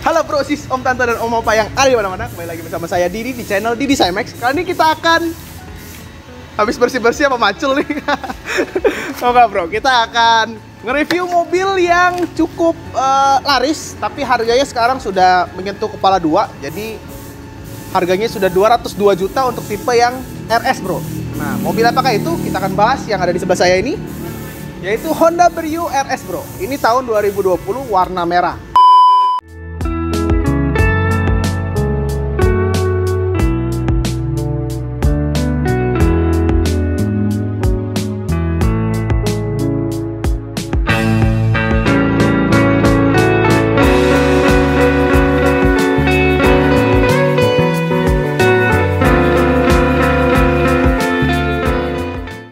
Halo bro, sis, om, tante, dan om opa yang ada di mana-mana. Kembali lagi bersama saya Didi di channel Didi Cymax. Kali ini kita akan habis bersih-bersih apa macul nih. Oke bro, kita akan nge-review mobil yang cukup laris, tapi harganya sekarang sudah menyentuh kepala dua. Jadi harganya sudah 202 juta untuk tipe yang RS bro. Nah, mobil apakah itu? Kita akan bahas yang ada di sebelah saya ini, yaitu Honda Brio RS bro. Ini tahun 2020, warna merah.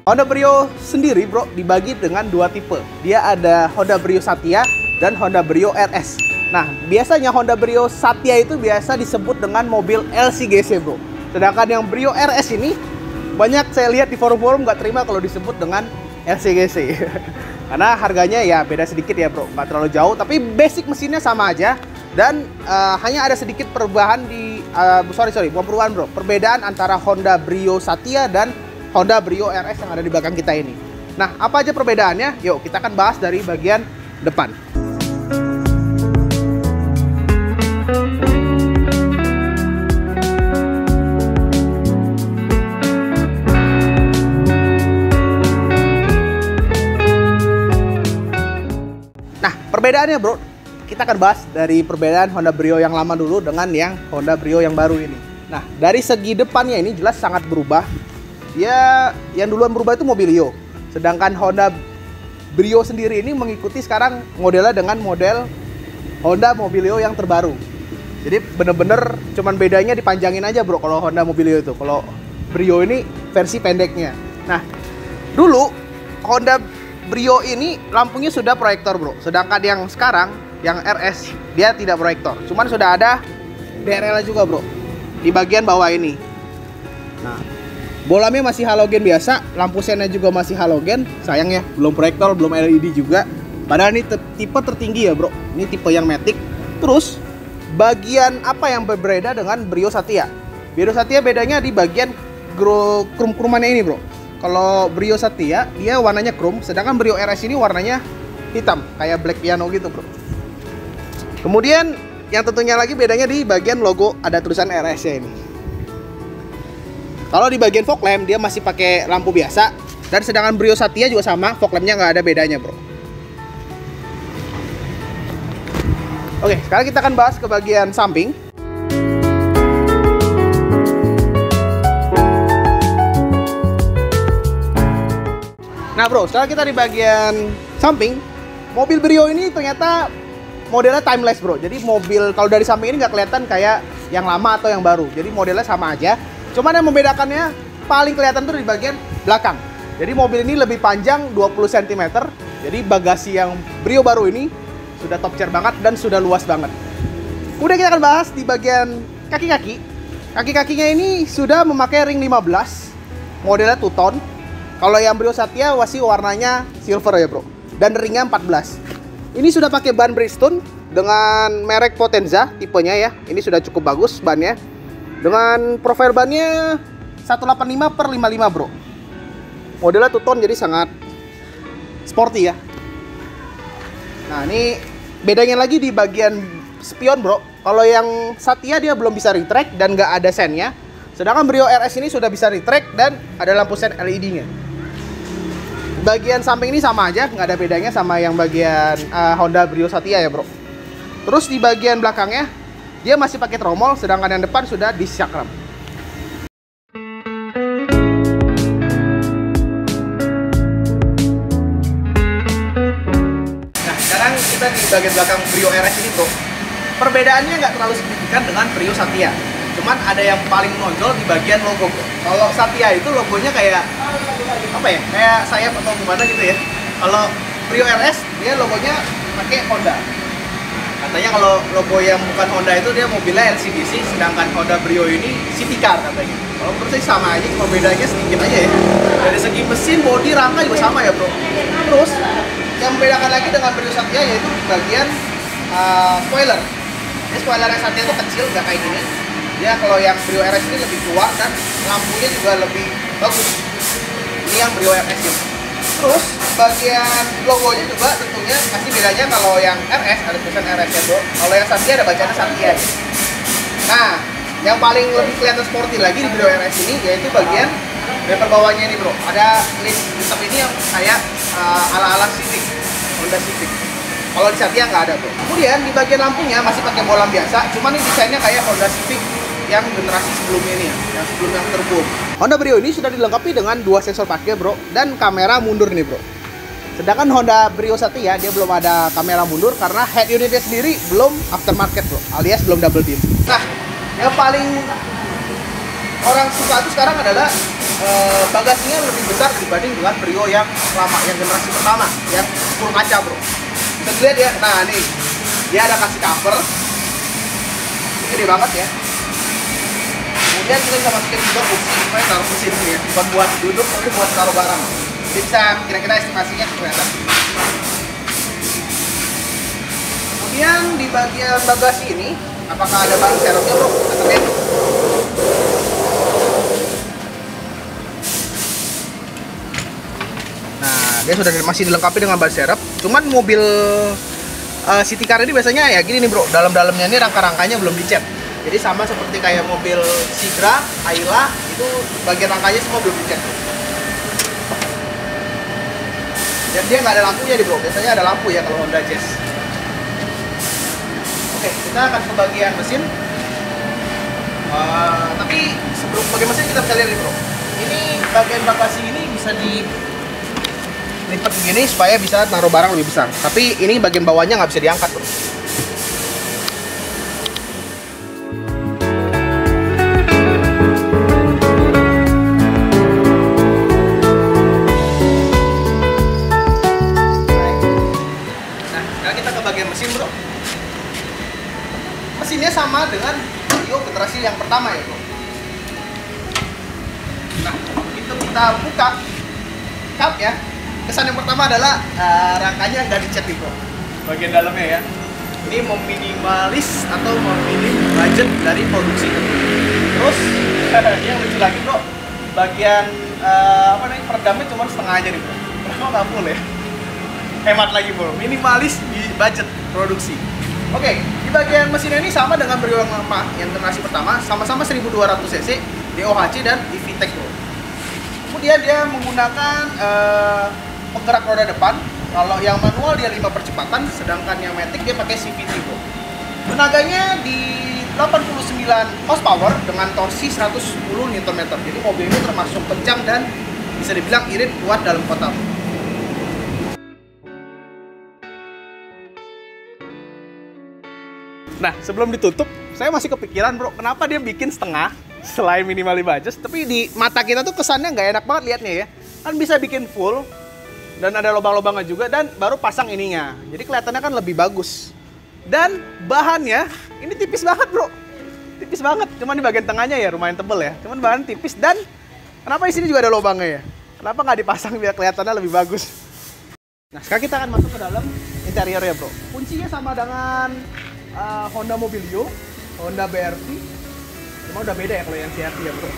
Honda Brio sendiri bro dibagi dengan dua tipe. Dia ada Honda Brio Satya dan Honda Brio RS. Nah, biasanya Honda Brio Satya itu biasa disebut dengan mobil LCGC bro. Sedangkan yang Brio RS ini banyak saya lihat di forum-forum nggak terima kalau disebut dengan LCGC. Karena harganya ya beda sedikit ya bro, nggak terlalu jauh. Tapi basic mesinnya sama aja. Dan hanya ada sedikit perubahan di bukan perubahan bro, perbedaan antara Honda Brio Satya dan Honda Brio RS yang ada di belakang kita ini. Nah, apa aja perbedaannya? Yuk, kita akan bahas dari bagian depan. Nah, perbedaannya bro, kita akan bahas dari perbedaan Honda Brio yang lama dulu dengan yang Honda Brio yang baru ini. Nah, dari segi depannya ini jelas sangat berubah. Ya, yang duluan berubah itu Mobilio. Sedangkan Honda Brio sendiri ini mengikuti sekarang modelnya dengan model Honda Mobilio yang terbaru. Jadi bener-bener cuman bedanya dipanjangin aja bro kalau Honda Mobilio itu. Kalau Brio ini versi pendeknya. Nah, dulu Honda Brio ini lampunya sudah proyektor bro. Sedangkan yang sekarang, yang RS, dia tidak proyektor. Cuman sudah ada DRL juga bro di bagian bawah ini. Nah, bolamnya masih halogen biasa, lampu sennya juga masih halogen. Sayang ya, belum proyektor, belum LED juga. Padahal ini tipe tertinggi ya bro. Ini tipe yang matic. Terus bagian apa yang berbeda dengan Brio Satya? Brio Satya bedanya di bagian krum-krumannya ini bro. Kalau Brio Satya dia warnanya krum, sedangkan Brio RS ini warnanya hitam, kayak black piano gitu bro. Kemudian yang tentunya lagi bedanya di bagian logo, ada tulisan RS nya ini. Kalau di bagian fog lamp dia masih pakai lampu biasa, dan sedangkan Brio Satya juga sama, fog lampnya nggak ada bedanya bro. Oke, sekarang kita akan bahas ke bagian samping. Nah bro, sekarang kita di bagian samping. Mobil Brio ini ternyata modelnya timeless bro. Jadi mobil kalau dari samping ini nggak kelihatan kayak yang lama atau yang baru. Jadi modelnya sama aja. Cuman yang membedakannya paling kelihatan tuh di bagian belakang. Jadi mobil ini lebih panjang 20 cm. Jadi bagasi yang Brio baru ini sudah top chair banget dan sudah luas banget. Udah, kita akan bahas di bagian kaki-kaki. Kaki-kakinya ini sudah memakai ring 15. Modelnya two tone. Kalau yang Brio Satya masih warnanya silver ya bro. Dan ringnya 14. Ini sudah pakai ban Bridgestone dengan merek Potenza tipenya ya. Ini sudah cukup bagus bannya. Dengan profil bannya 185/55 bro. Modelnya two tone jadi sangat sporty ya. Nah, ini bedanya lagi di bagian spion bro. Kalau yang Satya dia belum bisa retract dan nggak ada sennya. Sedangkan Brio RS ini sudah bisa retract dan ada lampu sen LED nya. Bagian samping ini sama aja, nggak ada bedanya sama yang bagian Honda Brio Satya ya bro. Terus di bagian belakangnya dia masih pakai tromol, sedangkan yang depan sudah disc cakram. Nah, sekarang kita di bagian belakang Brio RS ini bro. Perbedaannya nggak terlalu signifikan dengan Brio Satya. Cuman ada yang paling menonjol di bagian logo bro. Kalau Satya itu logonya kayak apa ya? Kayak sayap atau gimana gitu ya. Kalau Brio RS dia logonya pakai Honda. Katanya kalau logo yang bukan Honda itu dia mobilnya LCGC, sedangkan Honda Brio ini city car katanya. Kalau menurut saya sama aja, cuma bedanya sedikit aja ya. Dari segi mesin, bodi, rangka juga sama ya bro. Terus yang membedakan lagi dengan Brio Satya yaitu di bagian spoiler. Ini spoiler Satya itu kecil, nggak kayak gini. Dia kalau yang Brio RS ini lebih keluar dan lampunya juga lebih bagus. Ini yang Brio RS ini. Terus bagian logonya juga tentunya pasti bedanya. Kalau yang RS ada tulisan RS ya bro. Kalau yang Satya ada bacaan Satya. Nah, yang paling lebih kelihatan sporty lagi di Brio RS ini yaitu bagian bumper bawahnya ini bro. Ada list sistem ini yang kayak ala-ala Civic, Honda Civic. Kalau di Satya nggak ada bro. Kemudian di bagian lampunya masih pakai bolam biasa, cuman ini desainnya kayak Honda Civic yang generasi sebelumnya ini ya, yang sebelum yang turbo. Honda Brio ini sudah dilengkapi dengan 2 sensor parkir bro, dan kamera mundur nih bro. Sedangkan Honda Brio Satya dia belum ada kamera mundur karena head unitnya sendiri belum aftermarket bro, alias belum double din. Nah, yang paling orang suka itu sekarang adalah bagasinya lebih besar dibanding dengan Brio yang lama, yang generasi pertama, yang full kaca bro. Kita lihat ya, nah nih dia ada kasih cover, gede banget ya. Kemudian kita bisa masukin juga kursi, supaya taruh kursi di sini ya, bukan buat duduk tapi buat taruh barang. Jadi bisa kira-kira estimasinya kelihatan. Kemudian di bagian bagasi ini, apakah ada ban serepnya bro? Kita lihat. Nah, dia sudah masih dilengkapi dengan ban serep. Cuman mobil city car ini biasanya ya gini nih bro, dalam-dalamnya ini rangka-rangkanya belum dicat. Jadi sama seperti kayak mobil Sigra, Ayla, itu bagian rangkanya semua belum dicat. Dan dia nggak ada lampunya nih bro, biasanya ada lampu ya kalau Honda Jazz. Oke, kita akan ke bagian mesin. Tapi sebelum bagian mesin kita bisa lihat nih bro. Ini bagian bagasi ini bisa dilipat begini supaya bisa naruh barang lebih besar. Tapi ini bagian bawahnya nggak bisa diangkat bro. Nah, sekarang kita ke bagian mesin bro. Mesinnya sama dengan Brio generasi yang pertama ya bro. Nah, begitu kita buka kap ya, kesan yang pertama adalah rangkanya nggak dicat nih bro, bagian dalamnya ya. Ini meminimalis atau meminim budget dari produksi. Terus yang lucu lagi bro, bagian peredamnya cuma setengah aja nih bro. Kenapa nggak full ya? Hemat lagi bro, minimalis di budget produksi. Oke, di bagian mesinnya ini sama dengan Brio yang lama, yang generasi pertama, sama-sama 1200 cc, DOHC dan EVTEC bro. Kemudian dia menggunakan penggerak roda depan. Kalau yang manual dia 5 percepatan, sedangkan yang matic dia pakai CVT bro. Tenaganya di 89 horsepower dengan torsi 110 Nm. Jadi mobil ini termasuk kencang dan bisa dibilang irit kuat dalam kota. Nah, sebelum ditutup, saya masih kepikiran bro, kenapa dia bikin setengah selain minimal budget, tapi di mata kita tuh kesannya nggak enak banget liatnya ya. Kan bisa bikin full dan ada lubang-lubangnya juga dan baru pasang ininya. Jadi kelihatannya kan lebih bagus. Dan bahannya ini tipis banget bro, tipis banget. Cuman di bagian tengahnya ya lumayan tebel ya. Cuman bahan tipis dan kenapa di sini juga ada lubangnya ya? Kenapa nggak dipasang biar kelihatannya lebih bagus? Nah, sekarang kita akan masuk ke dalam interiornya bro. Kuncinya sama dengan Honda Mobilio, Honda BRV. Cuma udah beda ya kalau yang CRV ya bro.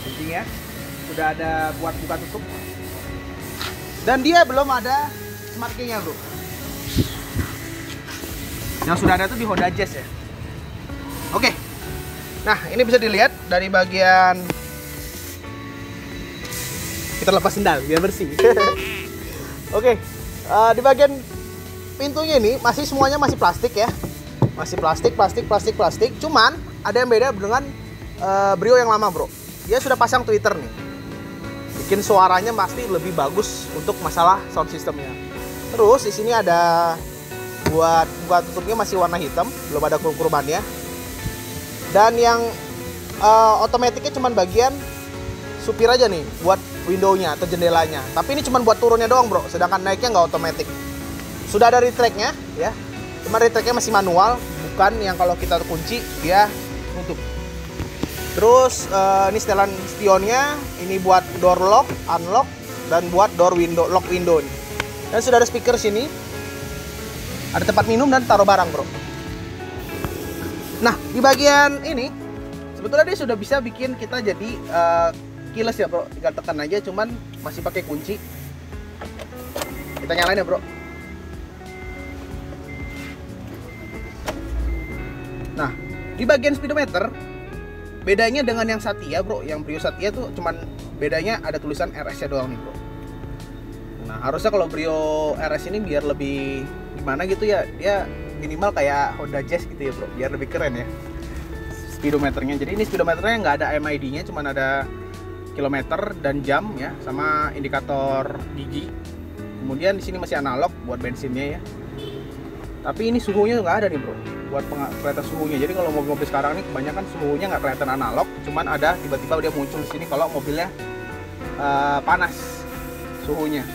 Kuncinya udah ada buat buka tutup. Dan dia belum ada smart key-nya bro. Yang sudah ada tuh di Honda Jazz ya. Oke. Nah, ini bisa dilihat dari bagian, kita lepas sendal biar bersih. Oke. Di bagian pintunya ini semuanya masih plastik ya. Masih plastik. Cuman ada yang beda dengan Brio yang lama bro. Dia sudah pasang tweeter nih. Bikin suaranya pasti lebih bagus untuk masalah sound systemnya. Terus di sini ada buat buka tutupnya masih warna hitam, belum ada kurubannya. Dan yang otomatiknya cuman bagian supir aja nih, buat windownya atau jendelanya. Tapi ini cuman buat turunnya doang bro, sedangkan naiknya nggak otomatis. Sudah ada retract-nya ya, cuma retract-nya masih manual, bukan yang kalau kita kunci dia nutup. Terus ini setelan spionnya, ini buat door lock, unlock, dan buat door window, lock window nih. Dan sudah ada speaker sini, ada tempat minum dan taruh barang bro. Nah, di bagian ini sebetulnya dia sudah bisa bikin kita jadi keyless ya bro, tinggal tekan aja, cuman masih pakai kunci. Kita nyalain ya bro. Nah, di bagian speedometer bedanya dengan yang Satya bro, yang Brio Satya tuh cuman bedanya ada tulisan RS nya doang nih bro. Nah, harusnya kalau Brio RS ini biar lebih gimana gitu ya, dia minimal kayak Honda Jazz gitu ya bro, biar lebih keren ya speedometernya. Jadi ini speedometernya nggak ada MID nya, cuman ada kilometer dan jam ya, sama indikator gigi. Kemudian di sini masih analog buat bensinnya ya. Tapi ini suhunya nggak ada nih bro, buat kelihatan suhunya. Jadi kalau mobil-mobil sekarang ini kebanyakan suhunya nggak kelihatan analog, cuman ada tiba-tiba dia muncul di sini kalau mobilnya panas suhunya.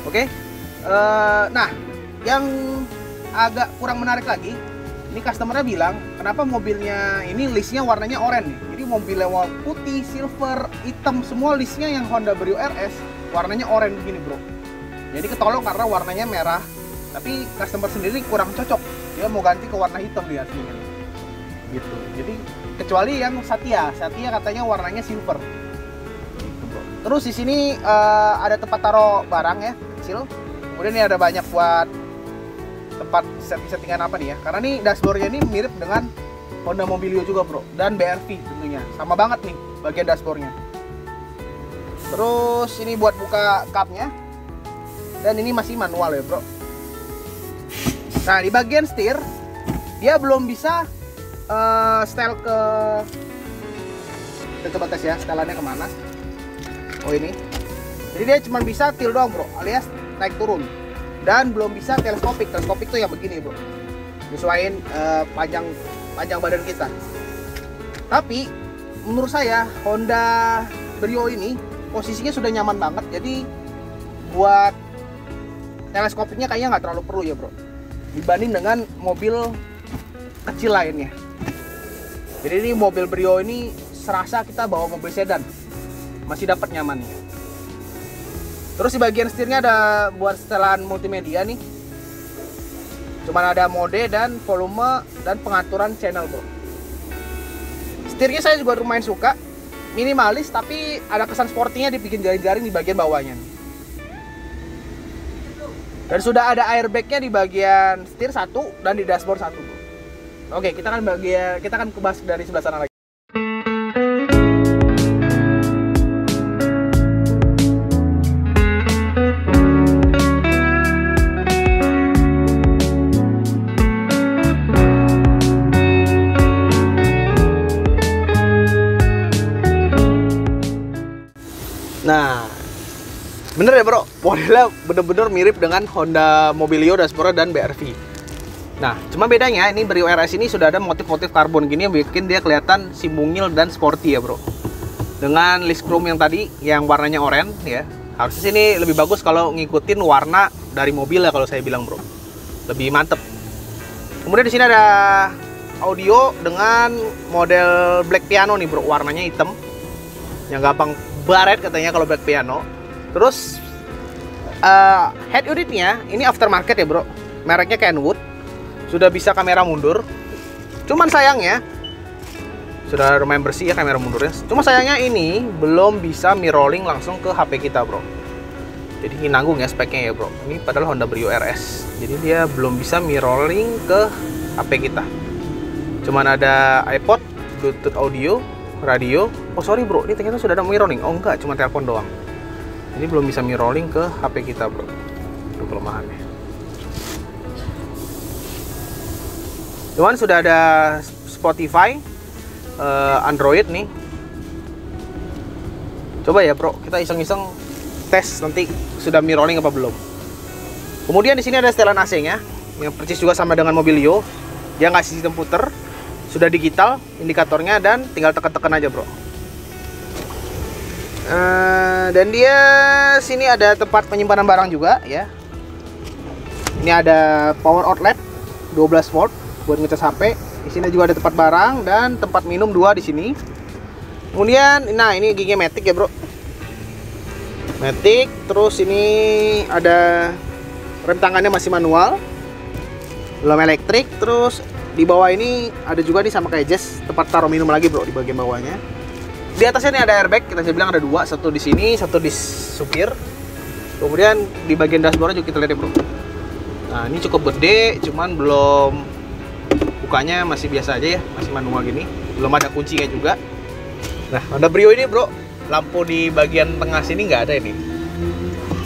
Oke. Nah, yang agak kurang menarik lagi, ini customernya bilang kenapa mobilnya ini listnya warnanya oranye. Jadi mobilnya warna putih, silver, hitam, semua listnya yang Honda Brio RS warnanya oranye begini bro. Jadi ketolong karena warnanya merah, tapi customer sendiri kurang cocok, dia mau ganti ke warna hitam di aslinya gitu. Jadi kecuali yang Satya katanya warnanya silver gitu bro. Terus di sini ada tempat taruh barang ya, kecil. Kemudian ini ada banyak buat tempat setting-settingan apa nih ya, karena nih dashboardnya ini mirip dengan Honda Mobilio juga bro, dan BRV tentunya sama banget nih bagian dashboardnya. Terus ini buat buka cupnya, dan ini masih manual ya bro. Nah, di bagian setir dia belum bisa setel ke, kita coba tes ya setelannya kemana. Oh ini, jadi dia cuma bisa tilt doang bro, alias naik turun, dan belum bisa teleskopik. Teleskopik tuh yang begini bro, nyesuaiin panjang badan kita. Tapi menurut saya Honda Brio ini posisinya sudah nyaman banget, jadi buat teleskopiknya kayaknya nggak terlalu perlu ya bro, dibanding dengan mobil kecil lainnya. Jadi ini mobil Brio ini serasa kita bawa mobil sedan, masih dapat nyamannya. Terus di bagian setirnya ada buat setelan multimedia nih, cuman ada mode dan volume dan pengaturan channel bro. Setirnya saya juga lumayan suka, minimalis tapi ada kesan sportinya, dibikin jaring-jaring di bagian bawahnya nih. Dan sudah ada airbagnya di bagian setir satu dan di dashboard satu. Oke, kita akan bahas dari sebelah sana lagi. Nah, bener ya bro, modelnya bener-bener mirip dengan Honda Mobilio dashboard dan BRV. Nah, cuma bedanya ini Brio RS ini sudah ada motif-motif karbon gini yang bikin dia kelihatan si mungil dan sporty ya bro. Dengan list chrome yang tadi yang warnanya oranye ya. Harusnya sini lebih bagus kalau ngikutin warna dari mobil ya, kalau saya bilang bro. Lebih mantep. Kemudian di sini ada audio dengan model black piano nih bro, warnanya hitam. Yang gampang baret katanya kalau black piano. Terus head unitnya ini aftermarket ya bro, mereknya Kenwood. Sudah bisa kamera mundur, cuman sayangnya sudah lumayan bersih ya kamera mundurnya. Cuma sayangnya ini belum bisa mirroring langsung ke HP kita bro. Jadi ini nanggung ya speknya ya bro. Ini padahal Honda Brio RS, jadi dia belum bisa mirroring ke HP kita. Cuman ada iPod, Bluetooth audio, radio. Oh sorry bro, ini ternyata sudah ada mirroring. Oh enggak, cuma telepon doang. Ini belum bisa mirroring ke HP kita bro. Itu kelemahannya. Cuman sudah ada Spotify, Android nih. Coba ya bro, kita iseng-iseng tes nanti sudah mirroring apa belum. Kemudian di sini ada setelan AC-nya, yang persis juga sama dengan Mobilio. Dia ngasih sistem puter, sudah digital indikatornya, dan tinggal tekan-tekan aja bro. Dan dia sini ada tempat penyimpanan barang juga ya. Ini ada power outlet 12 volt buat ngecas HP. Di sini juga ada tempat barang dan tempat minum 2 di sini. Kemudian nah ini giginya matic ya bro, matic. Terus ini ada rem tangannya masih manual, belum elektrik. Terus di bawah ini ada juga nih sama kayak Jazz, tempat taruh minum lagi bro di bagian bawahnya. Di atasnya nih ada airbag, kita bisa bilang ada dua, satu di sini, satu di supir. Kemudian di bagian dashboard juga kita lihat ya bro. Nah ini cukup gede, cuman belum, bukanya masih biasa aja ya, masih manual gini, belum ada kuncinya juga. Nah Honda Brio ini bro, lampu di bagian tengah sini nggak ada ini,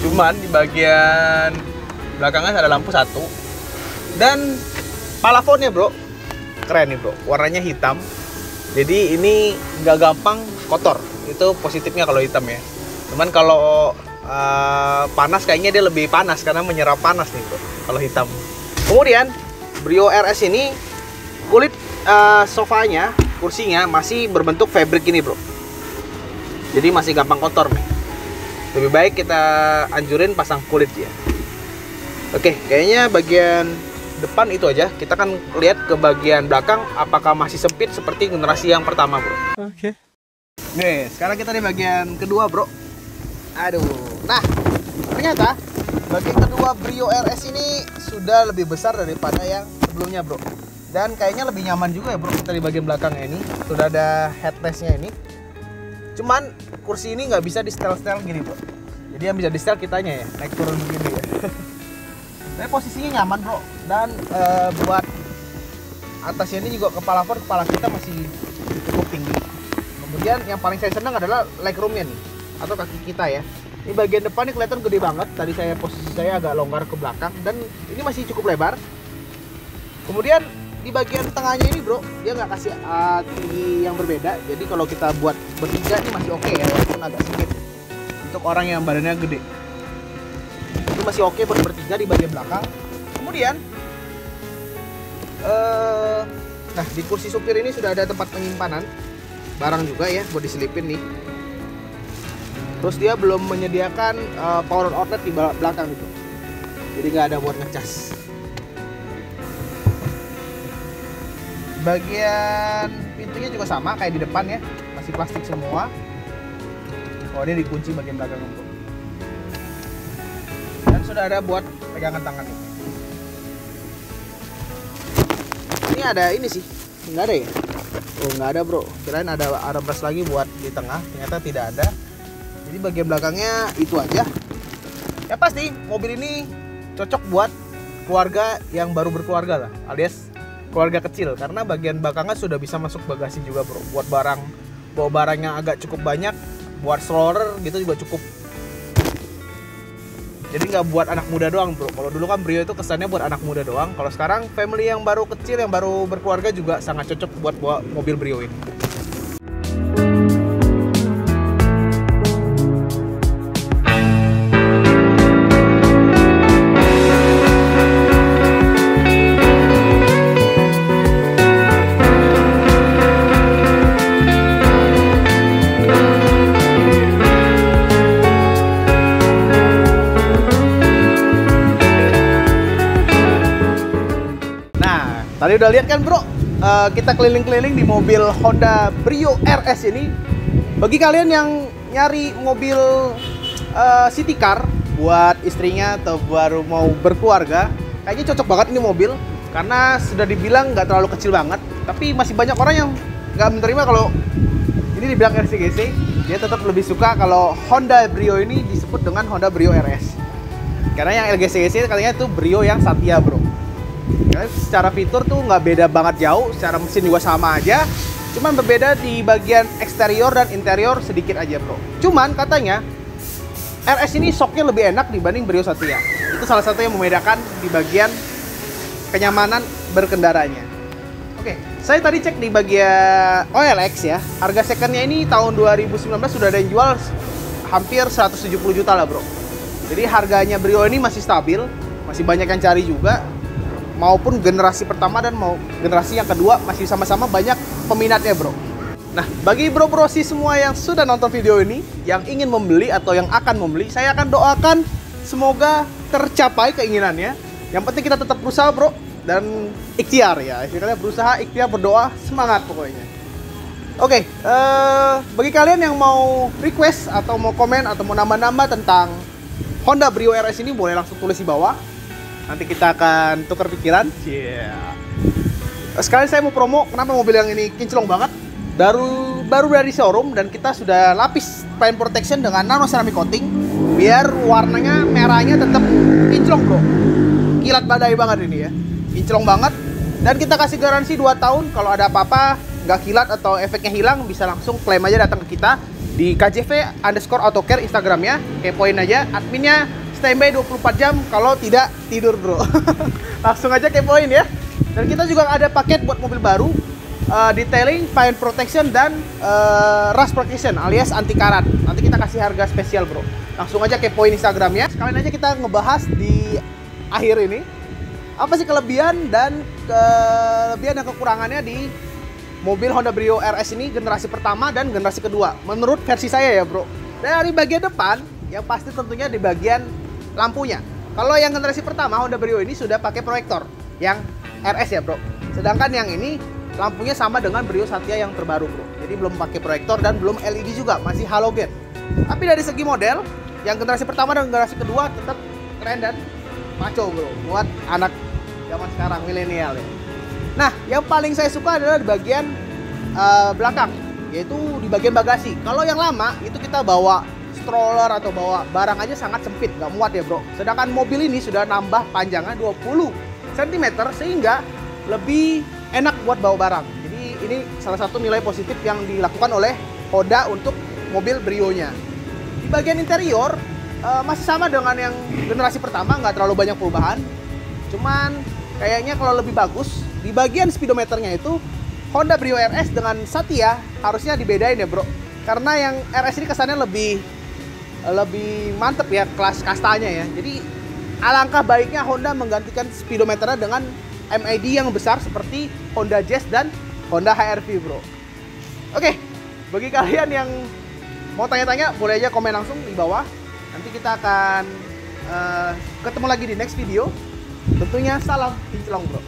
cuman di bagian belakangnya ada lampu satu. Dan palafonnya bro, keren nih bro, warnanya hitam. Jadi ini nggak gampang kotor, itu positifnya kalau hitam ya. Cuman kalau panas kayaknya dia lebih panas karena menyerap panas nih bro kalau hitam. Kemudian Brio RS ini kulit sofanya, kursinya masih berbentuk fabric ini bro, jadi masih gampang kotor nih. Lebih baik kita anjurin pasang kulit ya. Oke, kayaknya bagian depan itu aja. Kita kan lihat ke bagian belakang apakah masih sempit seperti generasi yang pertama bro. Oke. Nih sekarang kita di bagian kedua bro. Aduh, nah ternyata bagian kedua Brio RS ini sudah lebih besar daripada yang sebelumnya bro. Dan kayaknya lebih nyaman juga ya bro, kita di bagian belakangnya ini sudah ada headrestnya ini. Cuman kursi ini nggak bisa di setel-setel gini bro, jadi yang bisa di setel kitanya ya, naik turun begini ya. Tapi posisinya nyaman bro, dan buat atasnya ini juga kepala kita masih cukup tinggi. Kemudian yang paling saya senang adalah legroomnya nih, atau kaki kita ya. Ini bagian depan ini kelihatan gede banget. Tadi posisi saya agak longgar ke belakang, dan ini masih cukup lebar. Kemudian di bagian tengahnya ini bro, dia nggak kasih tinggi yang berbeda. Jadi kalau kita buat bertiga ini masih oke ya, walaupun agak sedikit untuk orang yang badannya gede. Itu masih oke buat bertiga di bagian belakang. Kemudian nah di kursi supir ini sudah ada tempat penyimpanan barang juga ya, buat diselipin nih. Terus dia belum menyediakan power outlet di belakang itu, jadi nggak ada buat ngecas. Bagian pintunya juga sama kayak di depan ya, masih plastik semua. Oh, dia dikunci bagian belakang untuk. Dan sudah ada buat pegangan tangan ini. Ini ada ini sih, nggak ada ya? Oh nggak ada bro, kirain ada armrest lagi buat di tengah, ternyata tidak ada. Jadi bagian belakangnya itu aja. Ya pasti mobil ini cocok buat keluarga yang baru berkeluarga lah, alias keluarga kecil, karena bagian belakangnya sudah bisa masuk bagasi juga bro, buat barang, bawa barang yang agak cukup banyak, buat stroller gitu juga cukup. Jadi nggak buat anak muda doang bro. Kalau dulu kan Brio itu kesannya buat anak muda doang. Kalau sekarang family yang baru kecil, yang baru berkeluarga juga sangat cocok buat bawa mobil Brio ini. Tadi udah lihat kan bro, kita keliling-keliling di mobil Honda Brio RS ini. Bagi kalian yang nyari mobil city car buat istrinya atau baru mau berkeluarga, kayaknya cocok banget ini mobil, karena sudah dibilang nggak terlalu kecil banget. Tapi masih banyak orang yang nggak menerima kalau ini dibilang LCGC. Dia tetap lebih suka kalau Honda Brio ini disebut dengan Honda Brio RS, karena yang LCGC katanya itu Brio yang Satya bro. Karena secara fitur tuh nggak beda banget jauh, secara mesin juga sama aja, cuman berbeda di bagian eksterior dan interior sedikit aja bro. Cuman katanya RS ini shocknya lebih enak dibanding Brio Satya. Itu salah satu yang membedakan di bagian kenyamanan berkendaranya. Oke, saya tadi cek di bagian OLX ya, harga secondnya ini tahun 2019 sudah ada yang jual hampir 170 juta lah bro. Jadi harganya Brio ini masih stabil, masih banyak yang cari juga. Maupun generasi pertama dan mau generasi yang kedua masih sama-sama banyak peminatnya bro. Nah bagi bro-brosi semua yang sudah nonton video ini, yang ingin membeli atau yang akan membeli, saya akan doakan semoga tercapai keinginannya. Yang penting kita tetap berusaha bro, dan ikhtiar ya, istilahnya berusaha, ikhtiar, berdoa, semangat pokoknya. Oke, bagi kalian yang mau request atau mau komen atau mau nambah-nambah tentang Honda Brio RS ini, boleh langsung tulis di bawah. Nanti kita akan tukar pikiran. Sekali saya mau promo kenapa mobil yang ini kinclong banget. Baru dari showroom dan kita sudah lapis paint protection dengan nano ceramic coating biar warnanya merahnya tetap kinclong bro. Kilat badai banget ini ya, kinclong banget. Dan kita kasih garansi 2 tahun. Kalau ada apa-apa nggak kilat atau efeknya hilang, bisa langsung klaim aja datang ke kita di KJV_autocare Instagramnya. Kepoin aja, adminnya standby 24 jam kalau tidak tidur bro. Langsung aja kepoin ya. Dan kita juga ada paket buat mobil baru, detailing, paint protection, dan rust protection alias anti karat. Nanti kita kasih harga spesial bro. Langsung aja kepoin Instagramnya. Sekalian aja kita ngebahas di akhir ini apa sih kelebihan dan kekurangannya di mobil Honda Brio RS ini generasi pertama dan generasi kedua. Menurut versi saya ya bro. Dari bagian depan yang pasti tentunya di bagian lampunya. Kalau yang generasi pertama Honda Brio ini sudah pakai proyektor yang RS ya bro. Sedangkan yang ini lampunya sama dengan Brio Satya yang terbaru bro. Jadi belum pakai proyektor dan belum LED juga, masih halogen. Tapi dari segi model, yang generasi pertama dan generasi kedua tetap keren dan maco bro, buat anak zaman sekarang milenial ya. Nah, yang paling saya suka adalah di bagian belakang, yaitu di bagian bagasi. Kalau yang lama itu kita bawa stroller atau bawa barang aja sangat sempit, nggak muat ya bro. Sedangkan mobil ini sudah nambah panjangnya 20 cm sehingga lebih enak buat bawa barang. Jadi ini salah satu nilai positif yang dilakukan oleh Honda untuk mobil Brio-nya. Di bagian interior masih sama dengan yang generasi pertama, nggak terlalu banyak perubahan. Cuman kayaknya kalau lebih bagus di bagian speedometernya itu Honda Brio RS dengan Satya harusnya dibedain ya bro. Karena yang RS ini kesannya lebih mantep ya, kelas kastanya ya. Jadi alangkah baiknya Honda menggantikan speedometernya dengan MID yang besar seperti Honda Jazz dan Honda HR-V bro. Oke, bagi kalian yang mau tanya-tanya boleh aja komen langsung di bawah. Nanti kita akan ketemu lagi di next video. Tentunya salam kinclong bro.